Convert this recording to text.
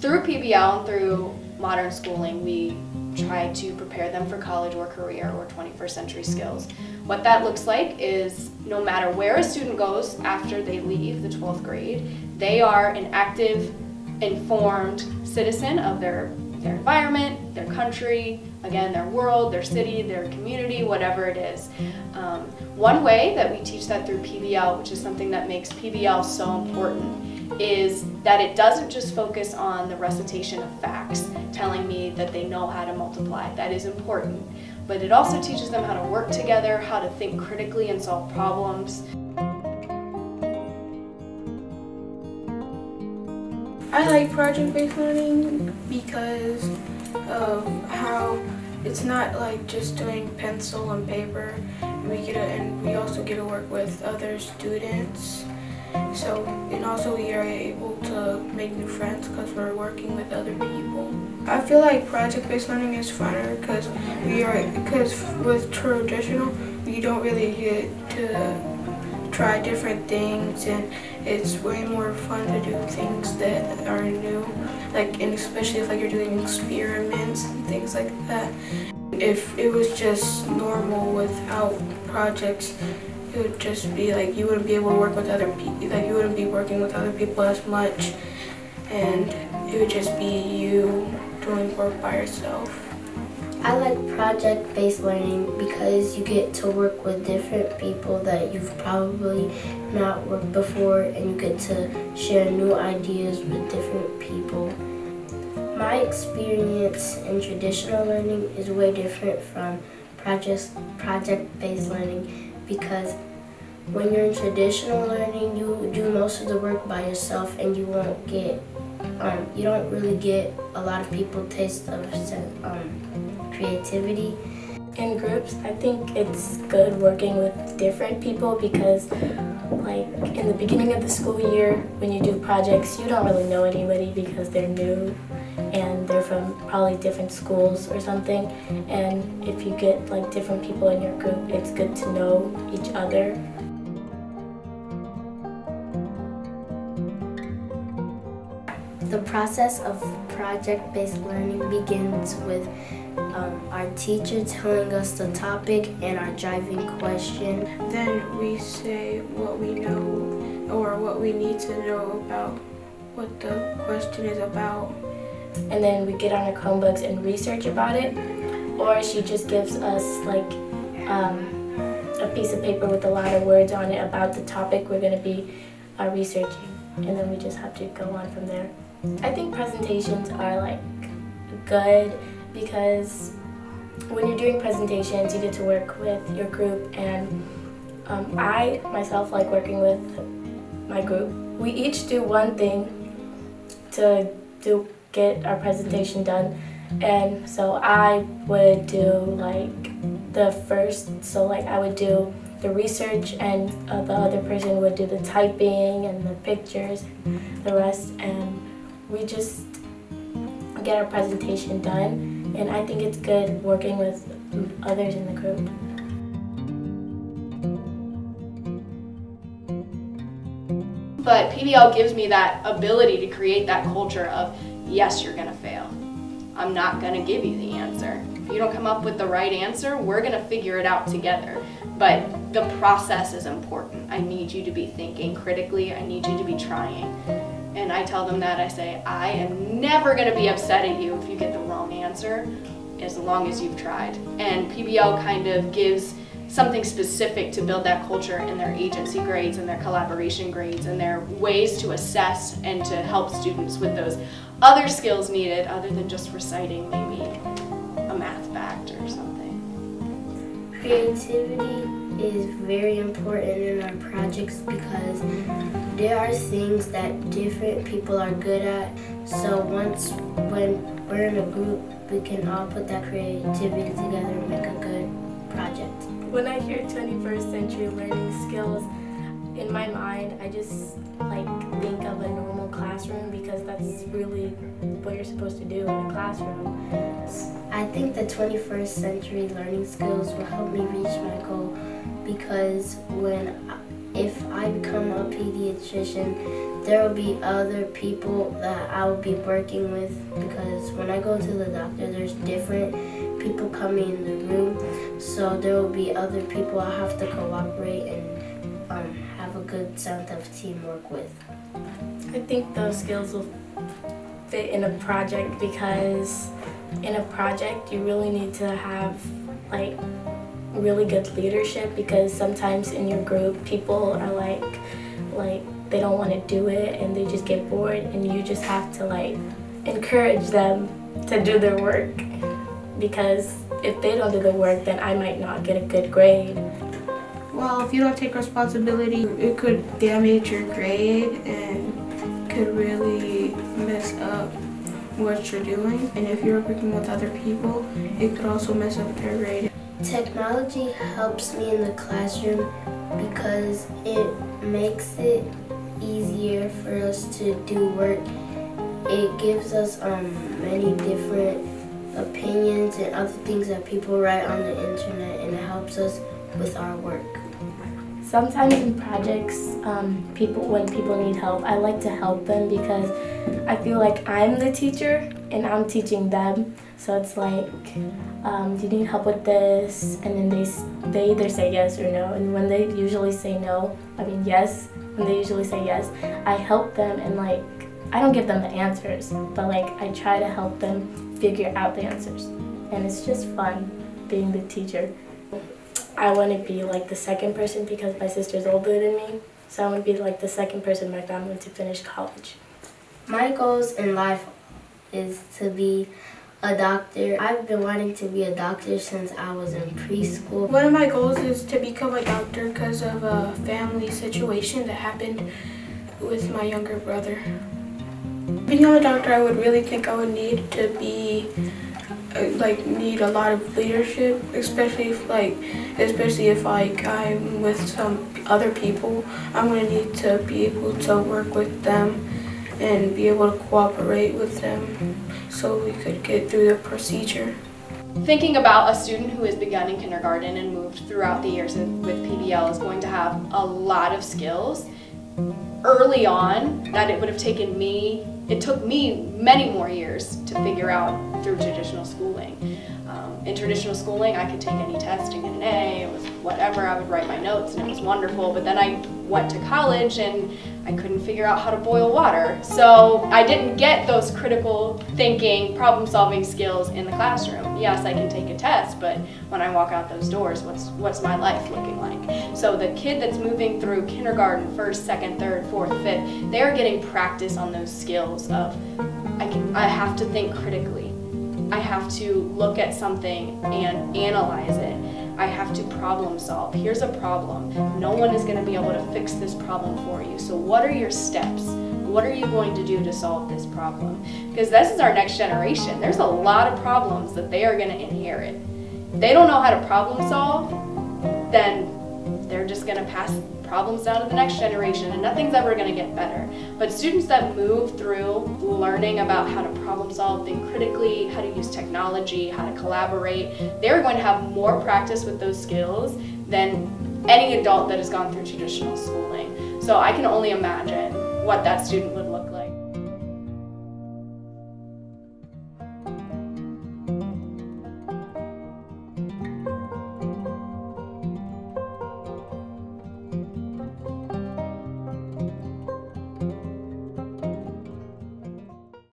Through PBL and through modern schooling, we try to prepare them for college or career or 21st century skills. What that looks like is no matter where a student goes after they leave the 12th grade, they are an active, informed citizen of their environment, their country, again, their world, their city, their community, whatever it is. One way that we teach that through PBL, which is something that makes PBL so important, is that it doesn't just focus on the recitation of facts, telling me that they know how to multiply. That is important. But it also teaches them how to work together, how to think critically and solve problems. I like project-based learning because of how it's not like just doing pencil and paper. And we also get to work with other students. And also we are able to make new friends because we're working with other people. I feel like project-based learning is funner because with traditional we don't really get to try different things, and it's way more fun to do things that are new, and especially if you're doing experiments and things like that. If it was just normal without projects, it would just be you wouldn't be able to work with other people, you wouldn't be working with other people as much, and it would just be you doing work by yourself. I like project-based learning because you get to work with different people that you've probably not worked before, and you get to share new ideas with different people. My experience in traditional learning is way different from project-based learning because when you're in traditional learning, you do most of the work by yourself, and you won't get, you don't really get a lot of people taste of creativity. In groups, I think it's good working with different people because in the beginning of the school year, when you do projects, you don't really know anybody because they're new and they're from probably different schools or something. And if you get different people in your group, it's good to know each other. The process of project-based learning begins with our teacher telling us the topic and our driving question. Then we say what we know or what we need to know about what the question is about. And then we get on our Chromebooks and research about it, or she just gives us a piece of paper with a lot of words on it about the topic we're going to be researching, and then we just have to go on from there. I think presentations are good because when you're doing presentations, you get to work with your group, and I myself like working with my group. We each do one thing to get our presentation done, and so I would do I would do the research, and the other person would do the typing and the pictures and the rest, and we just get our presentation done, and I think it's good working with others in the group. But PBL gives me that ability to create that culture of, yes, you're gonna fail. I'm not gonna give you the answer. If you don't come up with the right answer, we're gonna figure it out together. But the process is important. I need you to be thinking critically. I need you to be trying. And I tell them that, I say, I am never gonna be upset at you if you get the wrong answer, as long as you've tried. And PBL kind of gives something specific to build that culture in their agency grades and their collaboration grades and their ways to assess and to help students with those other skills needed other than just reciting maybe a math fact or something. Creativity is very important in our projects because there are things that different people are good at. So when we're in a group, we can all put that creativity together and make a good project. When I hear 21st century learning skills, in my mind, I just think of a normal classroom because that's really what you're supposed to do in a classroom. I think the 21st century learning skills will help me reach my goal because if I become a pediatrician, there will be other people that I will be working with, because when I go to the doctor, there's different people coming in the room, so there will be other people I have to cooperate and have a good sense of teamwork with. I think those skills will fit in a project, because in a project you really need to have like really good leadership, because sometimes in your group people are like they don't want to do it and they just get bored, and you just have to like encourage them to do their work, because if they don't do the work, then I might not get a good grade. Well, if you don't take responsibility, it could damage your grade and could really mess up what you're doing. And if you're working with other people, it could also mess up your grade. Technology helps me in the classroom because it makes it easier for us to do work. It gives us many different opinions and other things that people write on the internet, and it helps us with our work. Sometimes in projects, when people need help, I like to help them, because I feel like I'm the teacher and I'm teaching them. So it's like, do you need help with this? And then they either say yes or no. And when they usually say no, yes, when they usually say yes, I help them, and like, I don't give them the answers, but like I try to help them figure out the answers. And it's just fun being the teacher. I want to be like the second person, because my sister's older than me, so I want to be like the second person in my family to finish college. My goals in life is to be a doctor. I've been wanting to be a doctor since I was in preschool. One of my goals is to become a doctor because of a family situation that happened with my younger brother. Being a doctor, I would really think I would need to be need a lot of leadership, especially if I'm with some other people. I'm going to need to be able to work with them and be able to cooperate with them so we could get through the procedure. Thinking about a student who has begun in kindergarten and moved throughout the years with PBL is going to have a lot of skills early on that it would have taken me. It took me many more years to figure out through traditional schooling. In traditional schooling, I could take any test and get an A. It was whatever. I would write my notes and it was wonderful. But then I went to college and I couldn't figure out how to boil water. So I didn't get those critical thinking, problem-solving skills in the classroom. Yes, I can take a test, but when I walk out those doors, what's my life looking like? So the kid that's moving through kindergarten, first, second, third, fourth, fifth, they're getting practice on those skills of I have to think critically. I have to look at something and analyze it. I have to problem solve. Here's a problem. No one is going to be able to fix this problem for you. So what are your steps? What are you going to do to solve this problem? Because this is our next generation. There's a lot of problems that they are going to inherit. If they don't know how to problem solve, then they're just going to pass problems down to the next generation, and nothing's ever going to get better. But students that move through learning about how to problem solve, think critically, how to use technology, how to collaborate, they're going to have more practice with those skills than any adult that has gone through traditional schooling. So I can only imagine what that student would